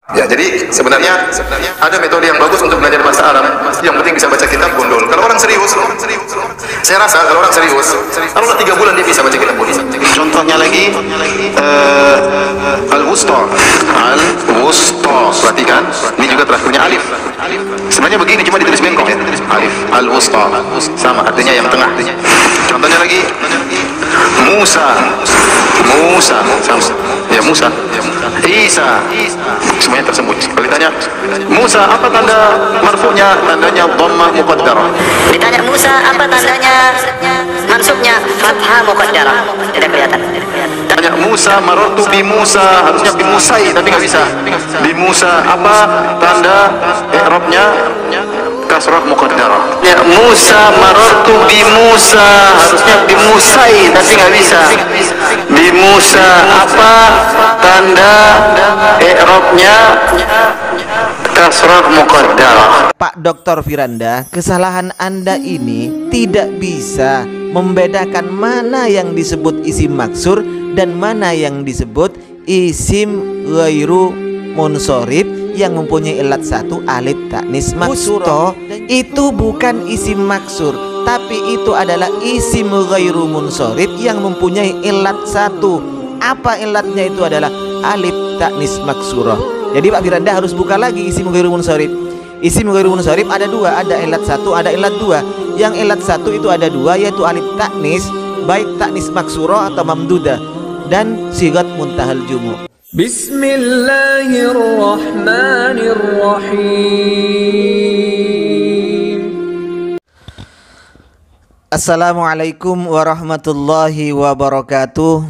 Ya, jadi sebenarnya ada metode yang bagus untuk belajar bahasa Arab. Yang penting bisa baca kitab gundul. Kalau orang serius, saya rasa kalau orang serius, kalau 3 bulan dia bisa baca kitab gundul. Contohnya lagi, al-wusta, al-wusta. Perhatikan, ini juga terakhirnya alif. Sebenarnya begini, cuma ditulis bengkok ya. Alif, al-wusta, sama artinya yang tengah. Contohnya lagi, Musa, sama. Ya Musa, Isa, semuanya tersebut. Kalau ditanya Musa apa tanda marfu'nya, tandanya dhammah muqaddarah. Ditanya Musa apa tandanya mansubnya, fathah muqaddarah. Tidak kelihatan. Tanya Musa, marartu bi Musa, harusnya bi Musai tapi nggak bisa. Bi Musa apa tanda i'rabnya, kasrah muqaddarah. Ya Musa, marartu bi Musa, harusnya bi Musai tapi nggak bisa. Bi Musa apa tanda i'rabnya, kasrah muqaddarah. Pak Dr. Firanda, kesalahan Anda ini tidak bisa membedakan mana yang disebut isim maksur dan mana yang disebut isim ghairu munsorib yang mempunyai ilat 1 alif taknis maksur. Itu bukan isim maksur, tapi itu adalah isim ghairu munsorib yang mempunyai ilat 1. Apa ilatnya? Itu adalah alif taknis maksurah. Jadi Pak Firanda harus buka lagi isim ghairu munsorib. Isim ghairu munsorib ada 2, ada ilat 1, ada ilat 2. Yang ilat 1 itu ada 2, yaitu alif taknis, baik taknis maksurah atau mamdudah, dan sigat muntahal jumu. Bismillahirrahmanirrahim. Assalamualaikum warahmatullahi wabarakatuh.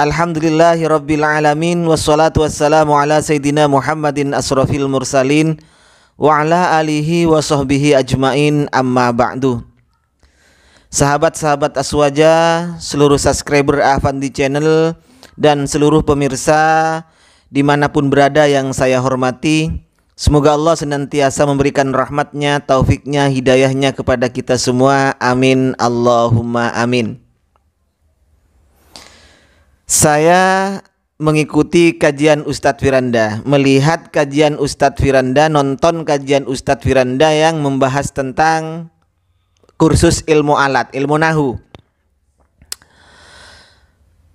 Alhamdulillahi rabbil alamin, wassalatu wassalamu ala sayyidina Muhammadin asrafil mursalin wa ala alihi wa sahbihi ajmain, amma ba'du. Sahabat-sahabat Aswaja, seluruh subscriber Afandi Channel, dan seluruh pemirsa dimanapun berada yang saya hormati, semoga Allah senantiasa memberikan rahmatnya, taufiknya, hidayahnya kepada kita semua. Amin, Allahumma amin. Saya mengikuti kajian Ustadz Firanda, melihat kajian Ustadz Firanda, nonton kajian Ustadz Firanda yang membahas tentang kursus ilmu alat, ilmu nahu.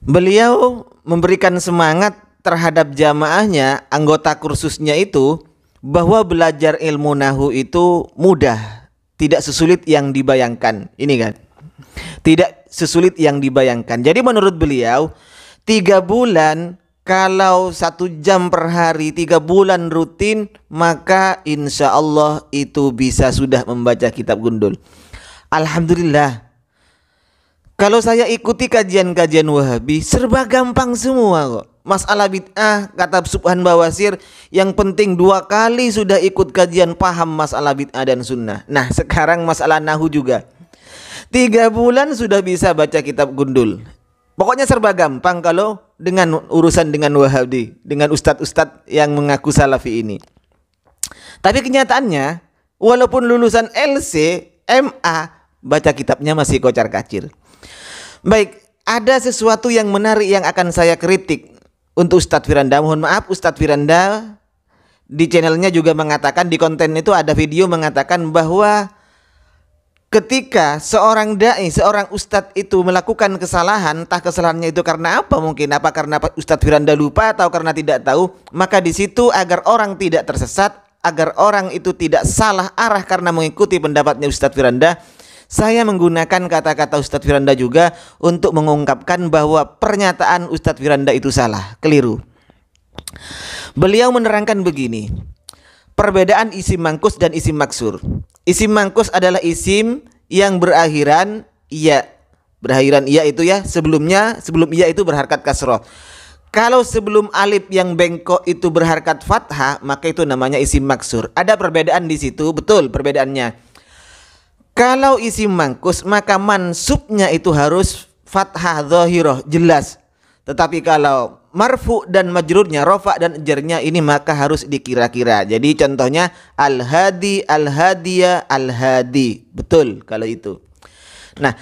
Beliau memberikan semangat terhadap jamaahnya, anggota kursusnya itu, bahwa belajar ilmu nahu itu mudah, tidak sesulit yang dibayangkan. Ini kan, tidak sesulit yang dibayangkan. Jadi menurut beliau, 3 bulan, kalau 1 jam per hari, 3 bulan rutin, maka insya Allah itu bisa sudah membaca kitab gundul. Alhamdulillah. Kalau saya ikuti kajian-kajian Wahabi, serba gampang semua kok. Masalah bid'ah, kata Subhan Bawasir, yang penting 2 kali sudah ikut kajian, paham masalah bid'ah dan sunnah. Nah sekarang masalah nahu juga, 3 bulan sudah bisa baca kitab gundul. Pokoknya serba gampang kalau dengan urusan dengan Wahabi, dengan ustadz-ustadz yang mengaku salafi ini. Tapi kenyataannya, walaupun lulusan LC, MA, baca kitabnya masih kocar-kacir. Baik, ada sesuatu yang menarik yang akan saya kritik untuk Ustadz Firanda. Mohon maaf, Ustadz Firanda di channelnya juga mengatakan, di konten itu ada video mengatakan bahwa ketika seorang dai, seorang ustadz itu melakukan kesalahan, entah kesalahannya itu karena apa, mungkin apa karena Ustadz Firanda lupa atau karena tidak tahu, maka di situ agar orang tidak tersesat, agar orang itu tidak salah arah karena mengikuti pendapatnya Ustadz Firanda, saya menggunakan kata-kata Ustadz Firanda juga untuk mengungkapkan bahwa pernyataan Ustadz Firanda itu salah, keliru. Beliau menerangkan begini, perbedaan isim mangkus dan isim maksur. Isim mangkus adalah isim yang berakhiran iya. Berakhiran iya itu ya, sebelum iya itu berharkat kasroh. Kalau sebelum alif yang bengkok itu berharkat fathah, maka itu namanya isim maksur. Ada perbedaan di situ, betul perbedaannya. Kalau isim mangkus, maka mansubnya itu harus fathah zahirah, jelas. Tetapi kalau marfu dan majrurnya, rofa dan jarnya, ini maka harus dikira-kira. Jadi contohnya al-hadi, al-hadiya, al-hadi. Betul kalau itu. Nah,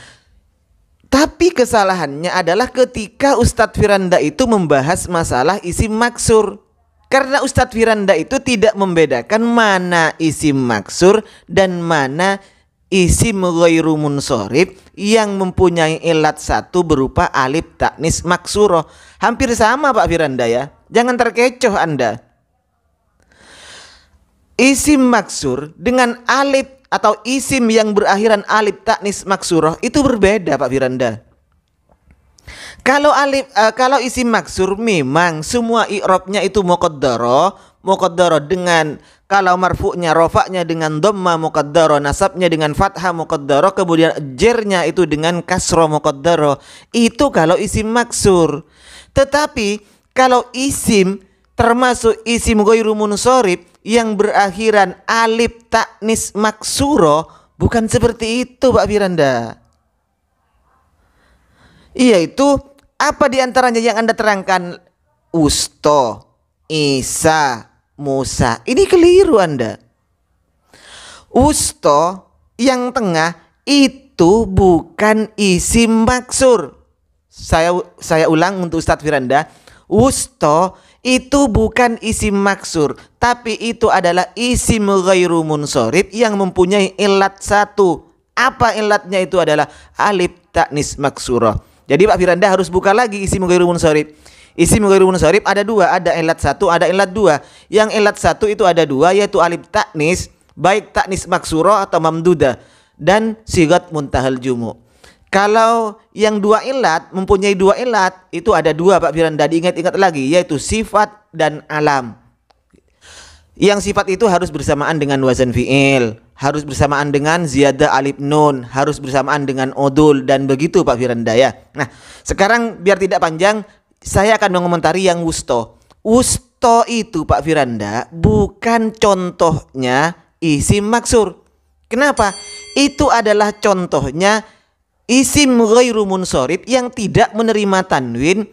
tapi kesalahannya adalah ketika Ustadz Firanda itu membahas masalah isim maksur. Karena Ustadz Firanda itu tidak membedakan mana isim maksur dan mana isim ghairu munsharif yang mempunyai ilat satu berupa alif taknis maksuroh. Hampir sama Pak Firanda ya. Jangan terkecoh Anda. Isim maksur dengan alif atau isim yang berakhiran alif taknis maksuroh itu berbeda Pak Firanda. Kalau isim maksur memang semua i'rabnya itu muqaddarah dengan kalau marfu'nya rafa'nya dengan dhamma muqaddarah, nasabnya dengan fathah muqaddarah, kemudian jernya itu dengan kasrah muqaddarah. Itu kalau isim maksur. Tetapi kalau isim termasuk isim ghairu munsharif yang berakhiran alif taknis maksuro, bukan seperti itu Pak Firanda. Yaitu apa diantaranya yang Anda terangkan? Usto, Isa, Musa. Ini keliru Anda. Usto yang tengah itu bukan isim maksur. Saya ulang untuk Ustadz Firanda. Usto itu bukan isim maksur, tapi itu adalah isim ghairu munsharif yang mempunyai ilat satu. Apa ilatnya? Itu adalah alif taknis maksurah. Jadi Pak Firanda harus buka lagi isim ghairu munsharif. Isim ghairu munsharif ada dua, ada ilat satu, ada ilat dua. Yang ilat satu itu ada dua, yaitu alif taknis, baik taknis maksurah atau mamdudah, dan sigat muntahal jumu. Kalau yang dua ilat mempunyai dua ilat, itu ada dua Pak Firanda, diingat-ingat lagi, yaitu sifat dan alam. Yang sifat itu harus bersamaan dengan wazan fi'il, harus bersamaan dengan ziyadah alif nun, harus bersamaan dengan odul, dan begitu Pak Firanda ya. Nah, sekarang biar tidak panjang, saya akan mengomentari yang wusto. Wusto itu Pak Firanda bukan contohnya isim maksur. Kenapa? Itu adalah contohnya isim ghairu munsharif yang tidak menerima tanwin,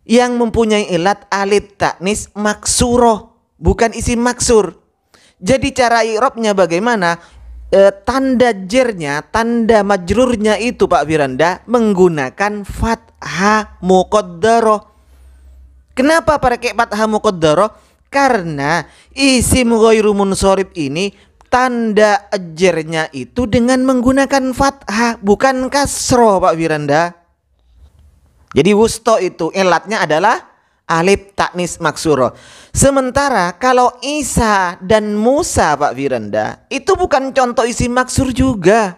yang mempunyai ilat alif taknis maksuroh, bukan isim maksur. Jadi cara i'rabnya bagaimana? Tanda jernya, tanda majrurnya itu Pak Firanda menggunakan fathah muqaddarah. Kenapa pakai fathah muqaddarah? Karena isim ghairu munsharif ini tanda jernya itu dengan menggunakan fathah, bukan kasroh Pak Firanda. Jadi wusto itu ilatnya adalah alif taknis maksuro. Sementara kalau Isa dan Musa Pak Firanda itu bukan contoh isim maksur juga.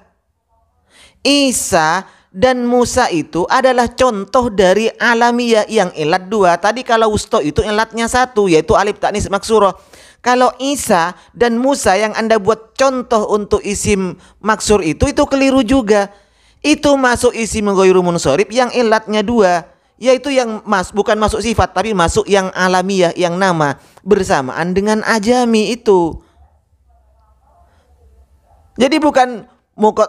Isa dan Musa itu adalah contoh dari alamiyah yang ilat dua. Tadi kalau wusto itu ilatnya satu, yaitu alif taknis maksuro. Kalau Isa dan Musa yang Anda buat contoh untuk isim maksur itu keliru juga. Itu masuk isim ghairu munsharif yang ilatnya dua, yaitu yang bukan masuk sifat tapi masuk yang alamiyah, yang nama bersamaan dengan ajami itu. Jadi bukan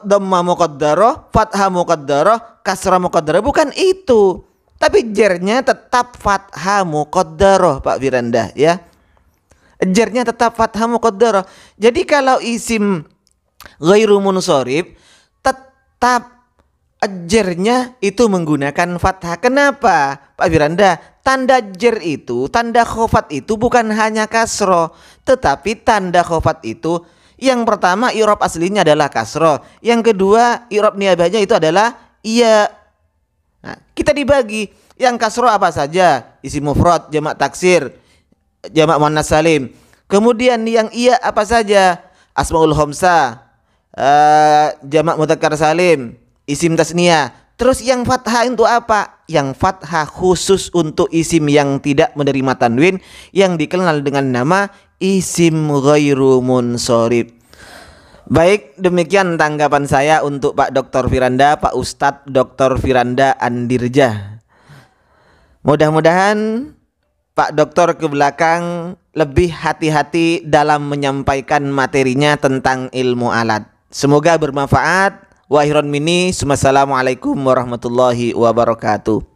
dhamma muqaddarah, fathah muqaddarah, kasrah muqaddarah, bukan itu. Tapi jernya tetap fathah muqaddarah Pak Firanda ya. Jernya tetap fathah muqaddarah. Jadi kalau isim ghairu munsharif tetap jernya itu menggunakan fathah. Kenapa Pak Firanda? Tanda jer itu, tanda khofat itu bukan hanya kasroh, tetapi tanda khofat itu yang pertama i'rab aslinya adalah kasroh, yang kedua i'rab niabahnya itu adalah iya. Nah, kita dibagi. Yang kasroh apa saja? Isim mufrad, jamak taksir, jamak muannas salim. Kemudian yang iya apa saja? Asmaul khamsah, jamak mudzakkar salim, isim tasniyah. Terus yang fathah untuk apa? Yang fathah khusus untuk isim yang tidak menerima tanwin, yang dikenal dengan nama isim ghairu munsharif. Baik, demikian tanggapan saya untuk Pak Dr. Firanda, Pak Ustadz Dr. Firanda Andirja. Mudah-mudahan Pak Dokter ke belakang lebih hati-hati dalam menyampaikan materinya tentang ilmu alat. Semoga bermanfaat. Wa khairan minni. Wassalamualaikum warahmatullahi wabarakatuh.